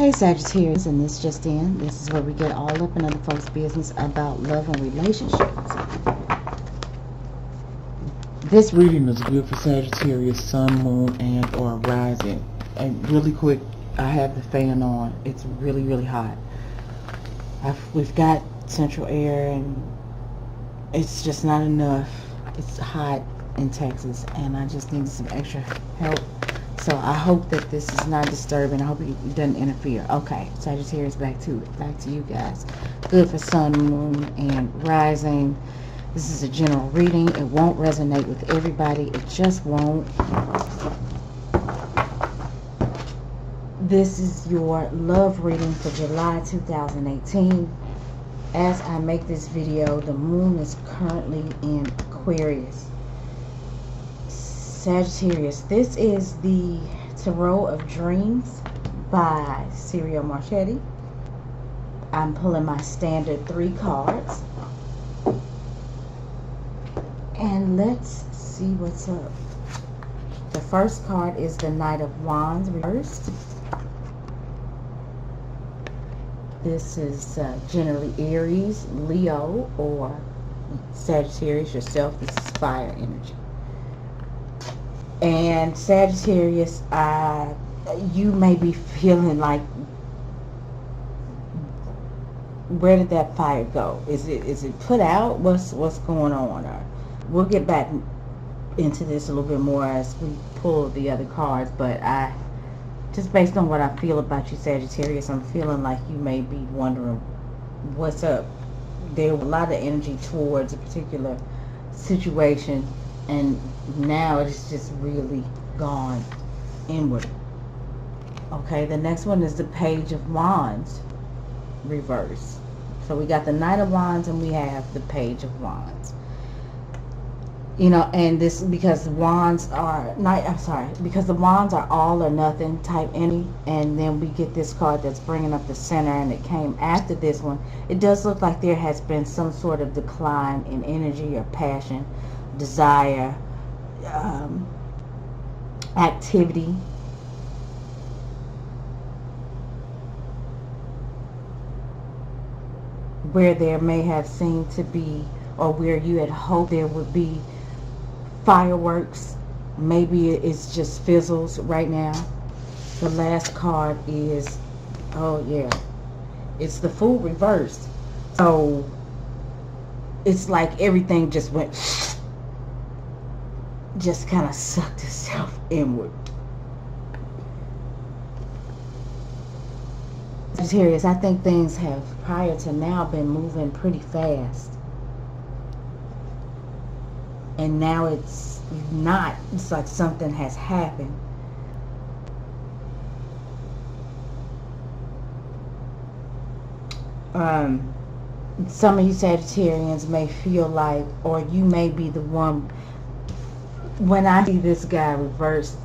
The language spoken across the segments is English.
Hey Sagittarius, and this just in. This is where we get all up in other folks' business about love and relationships. This reading is good for Sagittarius, Sun, Moon, and or Rising. And really quick, I have the fan on. It's really, really hot. We've got central air, and it's just not enough. It's hot in Texas, and I just need some extra help. So I hope that this is not disturbing. I hope it doesn't interfere. Okay, Sagittarius, back to it. Back to you guys. Good for Sun, Moon, and Rising. This is a general reading. It won't resonate with everybody. It just won't. This is your love reading for July 2018. As I make this video, the moon is currently in Aquarius. Sagittarius, this is the Tarot of Dreams by Ciro Marchetti. I'm pulling my standard 3 cards. And let's see what's up. The first card is the Knight of Wands reversed. This is generally Aries, Leo, or Sagittarius yourself. This is fire energy. And Sagittarius, you may be feeling like, where did that fire go? Is it put out? What's going on? Or we'll get back into this a little bit more as we pull the other cards. But just based on what I feel about you, Sagittarius, I'm feeling like you may be wondering what's up. There was a lot of energy towards a particular situation, and now it's just really gone inward. Okay, the next one is the Page of Wands reverse. So we got the Knight of Wands and we have the Page of Wands. You know, and this because the wands are because the wands are all or nothing type energy, and then we get this card that's bringing up the center, and it came after this one. It does look like there has been some sort of decline in energy or passion, desire, activity. Where there may have seemed to be, or where you had hoped there would be fireworks, maybe it's just fizzles right now. The last card is, oh yeah, it's the Fool reversed. So it's like everything just went, just kind of sucked itself inward. Sagittarius, I think things have prior to now been moving pretty fast. And now it's not. It's like something has happened. Some of you Sagittarians may feel like, or you may be the one, when I see this guy reversed,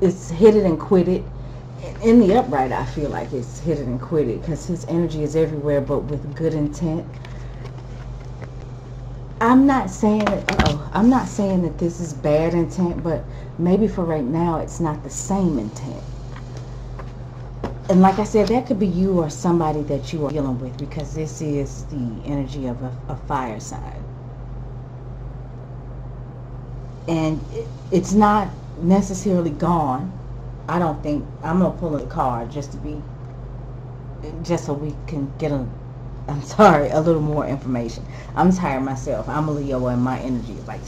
it's hit it and quit it. In the upright, I feel like it's hit it and quit it, because his energy is everywhere, but with good intent. I'm not saying that this is bad intent, but maybe for right now it's not the same intent. And like I said, that could be you or somebody that you are dealing with, because this is the energy of a fire sign. And it's not necessarily gone. I don't think. I'm gonna pull a card just so we can get a little more information. I'm tired myself. I'm a Leo and my energy is like,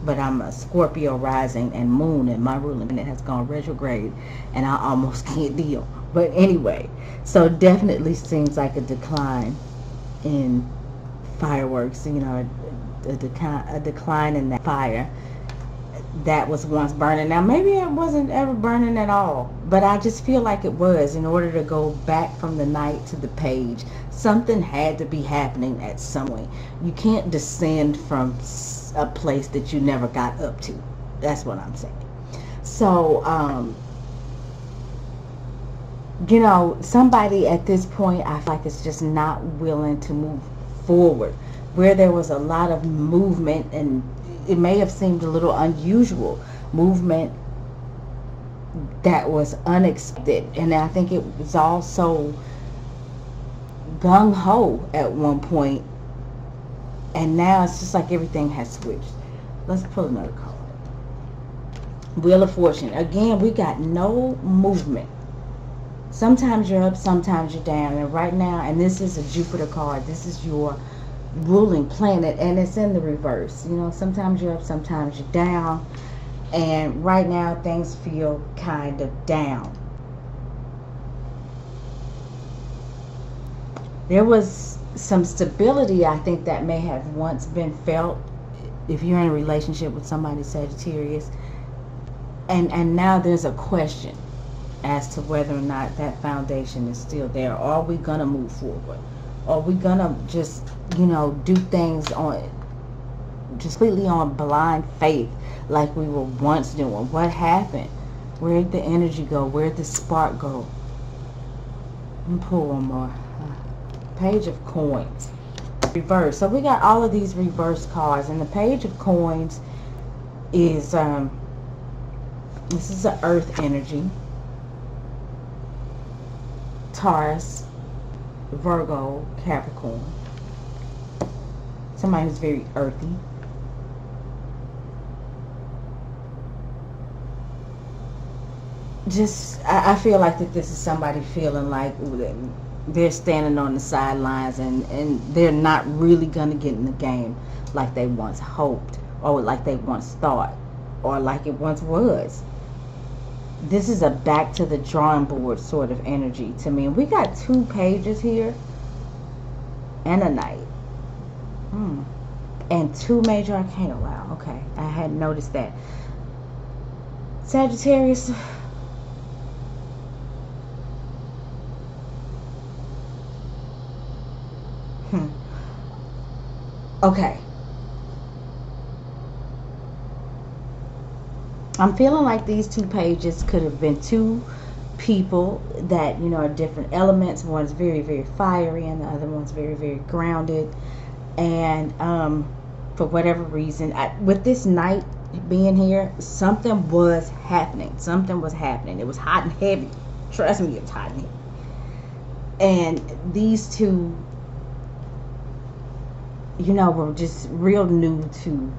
but I'm a Scorpio rising and moon, and my ruling planet has gone retrograde, and I almost can't deal. But anyway, so definitely seems like a decline in fireworks. You know, a decline in that fire that was once burning. Now maybe it wasn't ever burning at all, but I just feel like it was. In order to go back from the Knight to the Page, something had to be happening at some point. You can't descend from a place that you never got up to. That's what I'm saying. So you know, somebody at this point, I feel like it's just not willing to move forward. Where there was a lot of movement, and it may have seemed a little unusual movement that was unexpected, and I think it was also gung-ho at one point, and now it's just like everything has switched. Let's pull another card. Wheel of Fortune. Again, we got no movement. Sometimes you're up, sometimes you're down, and right now, and this is a Jupiter card, this is your ruling planet, and it's in the reverse. You know, sometimes you're up, sometimes you're down, and right now things feel kind of down. There was some stability, I think, that may have once been felt if you're in a relationship with somebody Sagittarius, and now there's a question as to whether or not that foundation is still there. Are we gonna move forward? Are we gonna just, you know, do things on just completely on blind faith like we were once doing? What happened? Where'd the energy go? Where'd the spark go? Let me pull one more. Page of Coins. Reverse. So we got all of these reverse cards, and the Page of Coins is this is an earth energy. Taurus, Virgo, Capricorn. Somebody who's very earthy. Just, I feel like that this is somebody feeling like they're standing on the sidelines, and they're not really going to get in the game like they once hoped, or like they once thought, or like it once was. This is a back to the drawing board sort of energy to me. And we got 2 pages here and a knight. And 2 major arcana. Wow, okay. I hadn't noticed that. Sagittarius. Okay. I'm feeling like these 2 pages could have been 2 people that, you know, are different elements. One's very, very fiery, and the other one's very, very grounded. And for whatever reason, with this night being here, something was happening. Something was happening. It was hot and heavy. Trust me, it's hot and heavy. And these 2, you know, were just real new to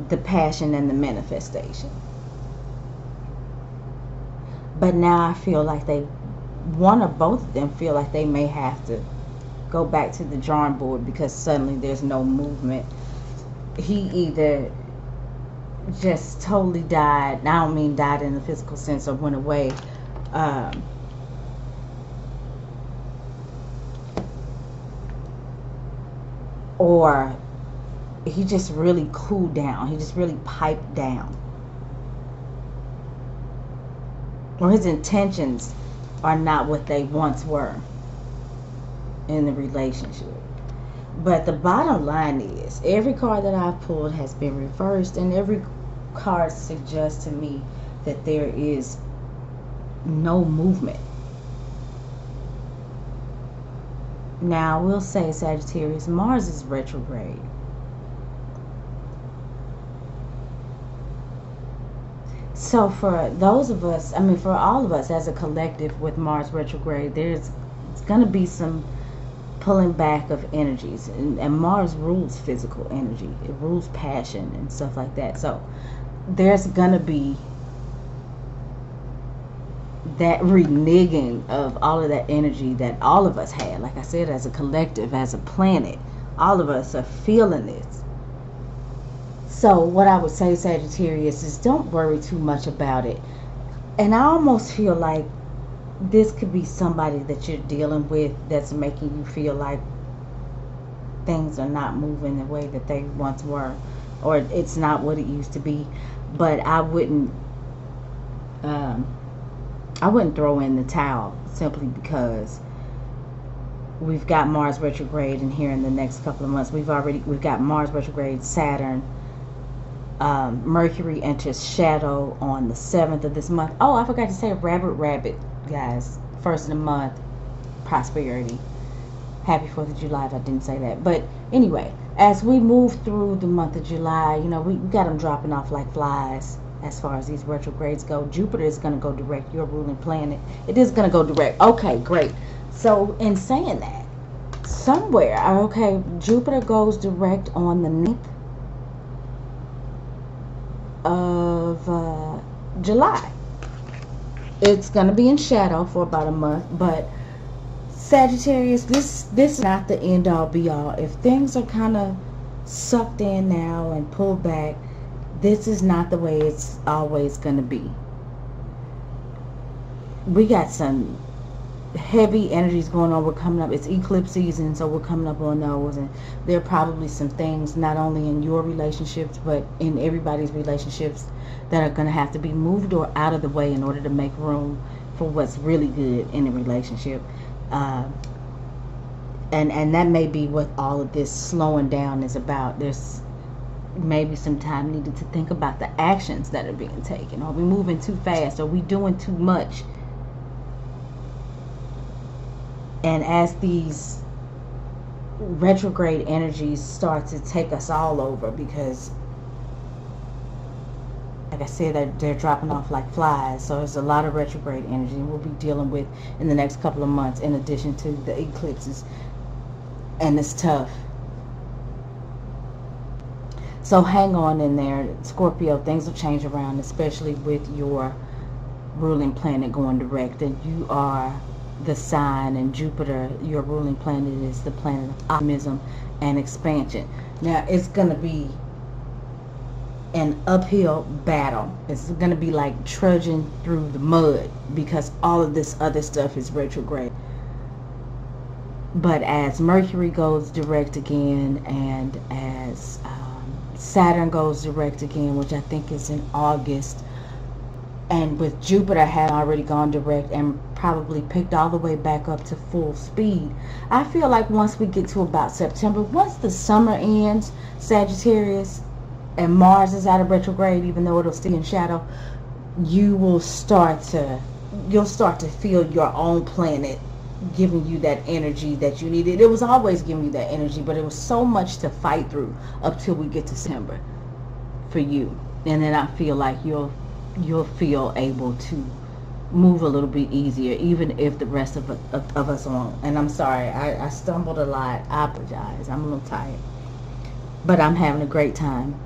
the passion and the manifestation. But now I feel like one or both of them feel like they may have to go back to the drawing board, because suddenly there's no movement. He either just totally died, and I don't mean died in the physical sense or went away, or he just really cooled down. He just really piped down. Or his intentions are not what they once were in the relationship. But the bottom line is, every card that I've pulled has been reversed, and every card suggests to me that there is no movement. Now, we'll say, Sagittarius, Mars is retrograde. So for those of us, I mean, for all of us as a collective with Mars retrograde, it's going to be some pulling back of energies. And Mars rules physical energy. It rules passion and stuff like that. So there's going to be that reneging of all of that energy that all of us had. Like I said, as a collective, as a planet, all of us are feeling this. So what I would say, Sagittarius, is don't worry too much about it. And I almost feel like this could be somebody that you're dealing with that's making you feel like things are not moving the way that they once were, or it's not what it used to be. But I wouldn't throw in the towel, simply because we've got Mars retrograde, and here in the next couple of months we've got Mars retrograde, Saturn. Mercury enters shadow on the 7th of this month. Oh, I forgot to say rabbit, guys. First of the month, prosperity. Happy 4th of July if I didn't say that. But anyway, as we move through the month of July, you know, we got them dropping off like flies. as far as these retrogrades go. Jupiter is going to go direct, your ruling planet. It is going to go direct. Okay, great. So in saying that, somewhere, okay, Jupiter goes direct on the 9th of July. It's going to be in shadow for about a month, but Sagittarius, this is not the end all be all. If things are kind of sucked in now and pulled back, this is not the way it's always going to be. We got some heavy energies going on. We're coming up, it's eclipse season, so we're coming up on those, and there are probably some things not only in your relationships but in everybody's relationships that are going to have to be moved or out of the way in order to make room for what's really good in a relationship. And that may be what all of this slowing down is about. There's maybe some time needed to think about the actions that are being taken. Are we moving too fast? Are we doing too much? And as these retrograde energies start to take us all over, because like I said, they're dropping off like flies, so there's a lot of retrograde energy we'll be dealing with in the next couple of months, in addition to the eclipses, and it's tough. So hang on in there, Scorpio. Things will change around, especially with your ruling planet going direct, and you are the sign, and Jupiter, your ruling planet, is the planet of optimism and expansion. Now it's going to be an uphill battle. It's going to be like trudging through the mud, because all of this other stuff is retrograde. But as Mercury goes direct again, and as Saturn goes direct again, which I think is in August, and with Jupiter had already gone direct and probably picked all the way back up to full speed, I feel like once we get to about September, once the summer ends, Sagittarius, and Mars is out of retrograde, even though it'll stay in shadow, you'll start to feel your own planet giving you that energy that you needed. It was always giving you that energy, but it was so much to fight through up till we get to September for you. And then I feel like you'll feel able to move a little bit easier, even if the rest of us won't. And I'm sorry, I stumbled a lot. I apologize. I'm a little tired, but I'm having a great time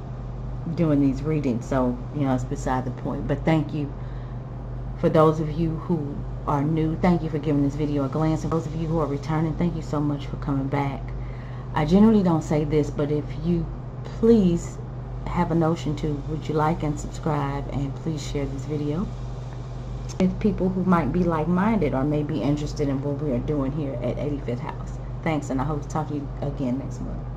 doing these readings, so it's beside the point. But thank you for those of you who are new. Thank you for giving this video a glance, and those of you who are returning, thank you so much for coming back. I generally don't say this, but if you please have a notion to, would you like and subscribe, and please share this video with people who might be like-minded or may be interested in what we are doing here at 85th House. Thanks, and I hope to talk to you again next month.